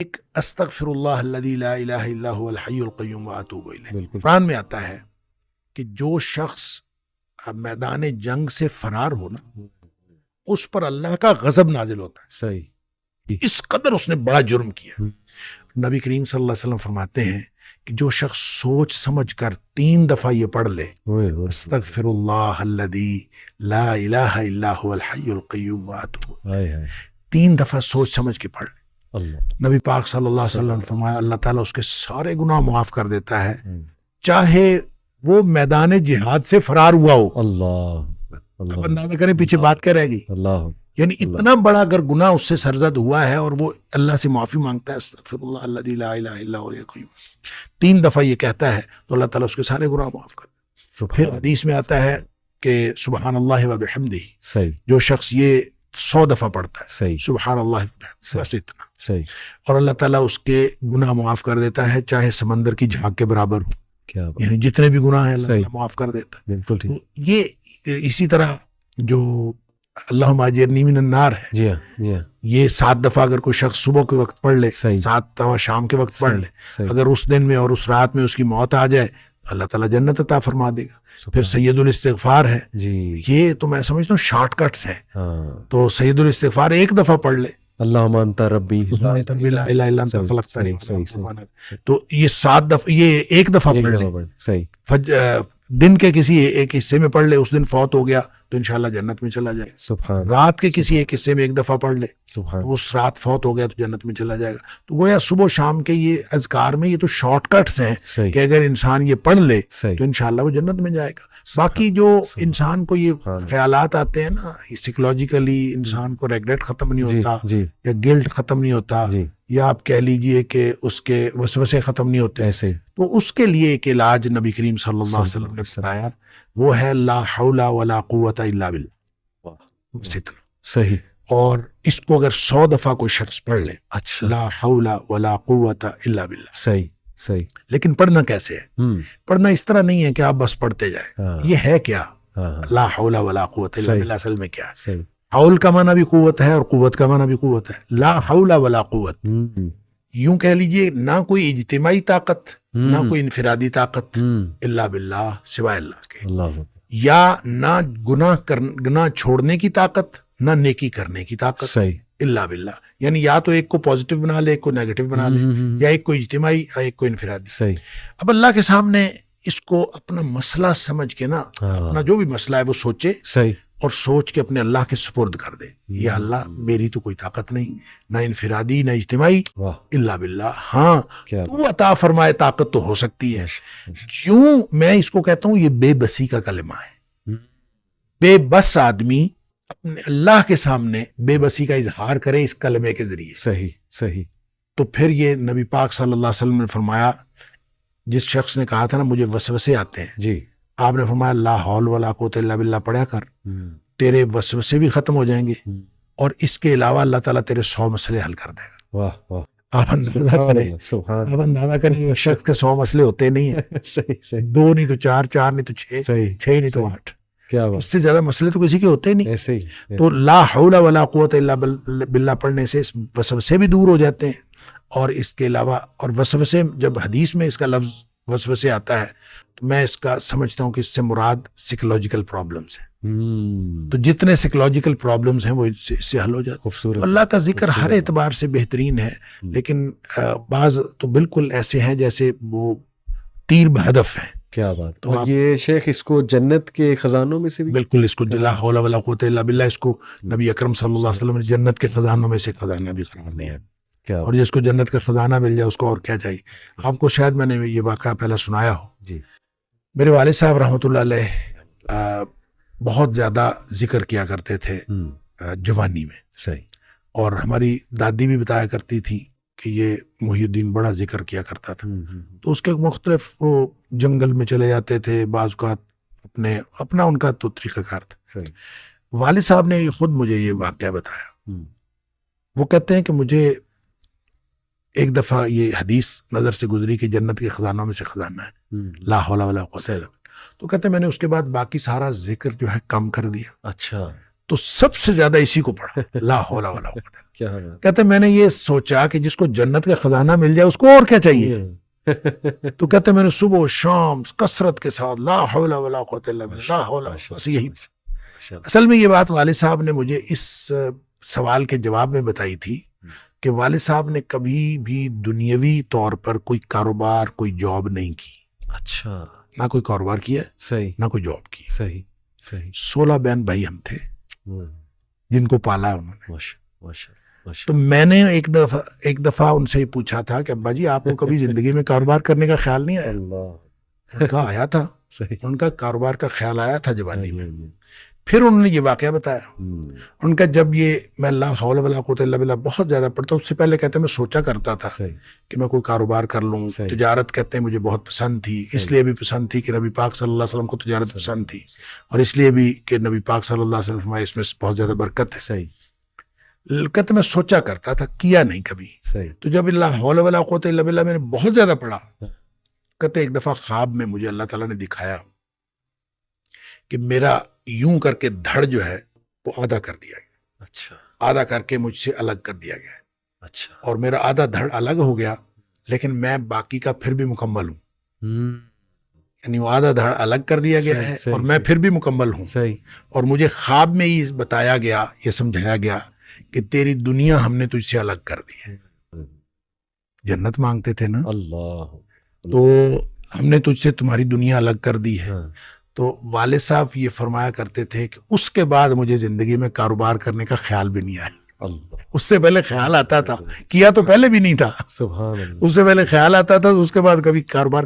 ایک استغفر اللہ الذی لا الہ الا هو الحی القیوم واتوب الیہ، قرآن میں آتا ہے کہ جو شخص میدان جنگ سے فرار ہو نا، اس پر اللہ کا غضب نازل ہوتا ہے. صحیح، اس قدر اس نے بڑا جرم کیا. نبی کریم صلی اللہ علیہ وسلم فرماتے ہیں کہ جو شخص سوچ سمجھ کر 3 دفعہ یہ پڑھ لے، استغفر اللہ الذی لا الہ الا هو الحی القیوم واتوب الیہ، 3 دفعہ سوچ سمجھ کے پڑھ لے، نبی پاک صلی اللہ علیہ وسلم نے فرمایا اللہ تعالیٰ اس کے سارے گناہ معاف کر دیتا ہے، چاہے وہ میدان جہاد سے فرار ہوا ہو. اللہ اب اندازہ کریں پیچھے بات کیا رہ گئی. اللہ، یعنی اتنا بڑا اگر گناہ اس سے سرزد ہوا ہے اور وہ اللہ سے معافی مانگتا ہے، استغفر اللہ الذی لا الہ الا هو الحی القیوم، 3 دفعہ یہ کہتا ہے تو اللہ تعالیٰ اس کے سارے گناہ معاف کر دیتا ہے. پھر حدیث میں آتا ہے کہ سبحان اللہ و بحمدہ، صحیح، جو شخص یہ 100 دفعہ پڑھتا ہے صحیح، سبحان اللہ و بحمدہ، بس اتنا، صحیح، اور اللہ تعالیٰ اس کے گناہ معاف کر دیتا ہے چاہے سمندر کی جھاگ کے برابر ہو. کیا بات، یعنی جتنے بھی گناہ ہیں اللہ صحیح، تعالیٰ معاف کر دیتا ہے. بالکل ٹھیک. تو یہ اسی طرح جو اللہم اجرنی من النار ہے، جی ہاں، جی ہاں، یہ 7 دفعہ اگر کوئی شخص صبح کے وقت پڑھ لے، صحیح، 7 دفعہ شام کے وقت پڑھ لے، صحیح، اگر اس دن میں اور اس رات میں اس کی موت آ جائے اللہ تعالیٰ جنت عطا فرما دے گا. پھر سید الاستغفار ہے، جی، یہ تو میں سمجھتا ہوں شارٹ کٹس ہیں. ہاں، تو سید الاستغفار 1 دفعہ پڑھ لے، اللہم انت ربی، لا الہ الا انت خلقتنی، صحیح، تو یہ 7 دفعہ، یہ 1 دفعہ پڑھ لے. صحیح، دن کے کسی ایک حصے میں پڑھ لے، اس دن فوت ہو گیا تو انشاءاللہ جنت میں چلا جائے گا. سبحان، رات کے کسی ایک حصے میں 1 دفعہ پڑھ لے، سبحان، تو اس رات فوت ہو گیا تو جنت میں چلا جائے گا. تو گویا صبح و شام کے یہ اذکار میں یہ تو شارٹ کٹس ہیں صحیح، کہ اگر انسان یہ پڑھ لے صحیح، تو انشاءاللہ وہ جنت میں جائے گا. باقی جو انسان کو یہ خیالات آتے ہیں نا، سائیکولوجیکلی انسان کو ریگریٹ ختم نہیں جی ہوتا، جی یا گلٹ ختم نہیں ہوتا، جی، یا آپ کہہ لیجئے کہ اس کے وسوسے ختم نہیں ہوتے، ایسے ہی، تو اس کے لیے ایک علاج نبی کریم صلی اللہ علیہ وسلم نے بتایا، وہ ہے لا حول ولا قوت الا باللہ، بس اتنا. صحیح، اور اس کو اگر 100 دفعہ کوئی شخص پڑھ لے، اچھا، لا حول ولا قوت الا باللہ. صحیح، صحیح، لیکن پڑھنا کیسے ہے؟ پڑھنا اس طرح نہیں ہے کہ آپ بس پڑھتے جائیں. ہاں، یہ ہے کیا ہاں، لا حول ولا قوت الا صحیح، باللہ؟ اصل میں کیا ہے؟ صحیح، حول کا معنی بھی قوت ہے اور قوت کا معنی بھی قوت ہے. لا حول ولا قوت، یوں کہہ لیجئے نہ کوئی اجتماعی طاقت نہ کوئی انفرادی طاقت، الا باللہ، سوائے اللہ کے، اللہ، یا نہ گناہ چھوڑنے کی طاقت نہ نیکی کرنے کی طاقت، صحیح، الا باللہ. یعنی یا تو ایک کو پازیٹیو بنا لے، ایک کو نیگیٹو بنا لے، یا ایک کو اجتماعی یا ایک کو انفرادی. صحیح، اب اللہ کے سامنے اس کو اپنا مسئلہ سمجھ کے نا، اپنا جو بھی مسئلہ ہے وہ سوچے صحیح، اور سوچ کے اپنے اللہ کے سپرد کر دے. یا اللہ میری تو کوئی طاقت نہیں، نہ انفرادی نہ اجتماعی، واہ، الا باللہ. ہاں کیا تو عطا فرمائے طاقت تو ہو سکتی ہے. کیوں میں اس کو کہتا ہوں یہ بے بسی کا کلمہ ہے. بے بس آدمی اپنے اللہ کے سامنے بے بسی کا اظہار کرے اس کلمے کے ذریعے. صحیح، صحیح، تو پھر یہ نبی پاک صلی اللہ علیہ وسلم نے فرمایا، جس شخص نے کہا تھا نا مجھے وسوسے آتے ہیں، جی، آپ نے فرمایا لا حول ولا قوت الا باللہ پڑھا کر، تیرے وسوسے بھی ختم ہو جائیں گے اور اس کے علاوہ اللہ تعالیٰ تیرے 100 مسئلے حل کر دے گا. واہ واہ، آپ اندازہ کریں، سبحان، آپ اندازہ کریں ایک شخص کے 100 مسئلے ہوتے نہیں ہیں، صحیح، صحیح، 2 نہیں تو 4، 4 نہیں تو 6، صحیح، 6 نہیں تو 8، کیا اس بات، سے زیادہ مسئلے تو کسی کے ہوتے ہی نہیں. ایسے ہی، تو لا حول ولا قوت الا باللہ پڑھنے سے اس وسوسے بھی دور ہو جاتے ہیں. اور اس کے علاوہ، اور وسوسے جب حدیث میں اس کا لفظ وسوسے آتا ہے تو میں اس کا سمجھتا ہوں کہ اس سے مراد سائیکولوجیکل پرابلمس ہیں. تو جتنے سائیکولوجیکل پرابلمس ہیں وہ اس سے حل ہو جاتے ہیں. خوبصورت، اللہ کا ذکر ہر اعتبار سے بہترین ہے، لیکن بعض تو بالکل ایسے ہیں جیسے وہ تیر بہدف ہیں. کیا بات. تو اور یہ شیخ اس کو جنت کے خزانوں میں سے بھی، بالکل اس کو لا حول ولا قوت الا باللہ، اس کو نبی اکرم صلی اللہ علیہ وسلم نے جنت کے خزانوں میں سے خزانہ بھی قرار دیا. کیا، اور جس کو جنت کا خزانہ مل جائے اس کو اور کیا چاہیے. آپ کو شاید میں نے یہ واقعہ پہلے سنایا ہو. جی، میرے والد صاحب رحمۃ اللہ علیہ بہت زیادہ ذکر کیا کرتے تھے جوانی میں. صحیح، اور ہماری دادی بھی بتایا کرتی تھی کہ یہ محی الدین بڑا ذکر کیا کرتا تھا. تو اس کے مختلف وہ جنگل میں چلے جاتے تھے، بعض کا اپنا ان کا تو طریقہ کار تھا. والد صاحب نے خود مجھے یہ واقعہ بتایا. وہ کہتے ہیں کہ مجھے ایک دفعہ یہ حدیث نظر سے گزری کہ جنت کے خزانوں میں سے خزانہ ہے لا حول ولا قوت الا باللہ. تو کہتے ہیں میں نے اس کے بعد باقی سارا ذکر جو ہے کم کر دیا. اچھا. تو سب سے زیادہ اسی کو پڑھا، لا حول ولا قوت الا کیا باللہ۔ کہتے میں نے یہ سوچا کہ جس کو جنت کا خزانہ مل جائے اس کو اور کیا چاہیے؟ تو کہتے میں نے صبح و شام کثرت کے ساتھ لا حول ولا قوت الا باللہ، لا حول، بس یہی۔ اصل میں یہ بات والد صاحب نے مجھے اس سوال کے جواب میں بتائی تھی کہ والد صاحب نے کبھی بھی دنیاوی طور پر کوئی کاروبار، کوئی جاب نہیں کی، اچھا، نہ کوئی کاروبار کیا، صحیح نہ کوئی جاب کی۔ صحیح صحیح، 16 بہن بھائی ہم تھے جن کو پالا انہوں نے۔ ماشاء تو میں نے ایک دفعہ ان سے ہی پوچھا تھا کہ ابا جی آپ کو کبھی زندگی میں کاروبار کرنے کا خیال نہیں آیا؟ اللہ، ان کا آیا تھا، صحیح، ان کا کاروبار کا خیال آیا تھا جوانی میں۔ پھر انہوں نے یہ واقعہ بتایا ان کا، جب یہ میں لا حول ولا قوت الا باللہ بہت زیادہ پڑھتا، اس سے پہلے کہتے ہیں میں سوچا کرتا تھا صحیح، کہ میں کوئی کاروبار کر لوں، صحیح، تجارت کہتے ہیں مجھے بہت پسند تھی، اس لیے بھی پسند تھی کہ نبی پاک صلی اللہ علیہ وسلم کو تجارت پسند تھی، اور اس لیے بھی کہ نبی پاک صلی اللہ علیہ وسلم فرمایا اس میں بہت زیادہ برکت ہے۔ صحیح کہتے میں سوچا کرتا تھا، کیا نہیں کبھی۔ صحیح، تو جب لا حول ولا قوت الا باللہ میں نے بہت زیادہ پڑھا، کہتے ایک دفعہ خواب میں مجھے اللہ تعالیٰ نے دکھایا کہ میرا یوں کر کے دھڑ جو ہے وہ آدھا کر دیا گیا، اچھا آدھا کر کے مجھ سے الگ کر دیا گیا، اچھا، اور میرا آدھا دھڑ الگ ہو گیا، لیکن میں باقی کا پھر بھی مکمل ہوں۔ یعنی وہ آدھا دھڑ الگ کر دیا گیا ہے اور میں پھر بھی مکمل ہوں۔ صحیح، اور مجھے خواب میں ہی بتایا گیا، یہ سمجھایا گیا کہ تیری دنیا ہم نے تجھ سے الگ کر دی ہے۔ جنت مانگتے تھے نا، اللہ، تو ہم نے تجھ سے تمہاری دنیا الگ کر دی ہے۔ ہاں، تو والد صاحب یہ فرمایا کرتے تھے کہ اس کے بعد مجھے زندگی میں کاروبار کرنے کا خیال بھی نہیں آیا۔ اللہ، اس سے پہلے خیال آتا تھا، کیا تو پہلے بھی نہیں تھا، سبحان اللہ، اس سے پہلے خیال آتا تھا، اس کے بعد کبھی کاروبار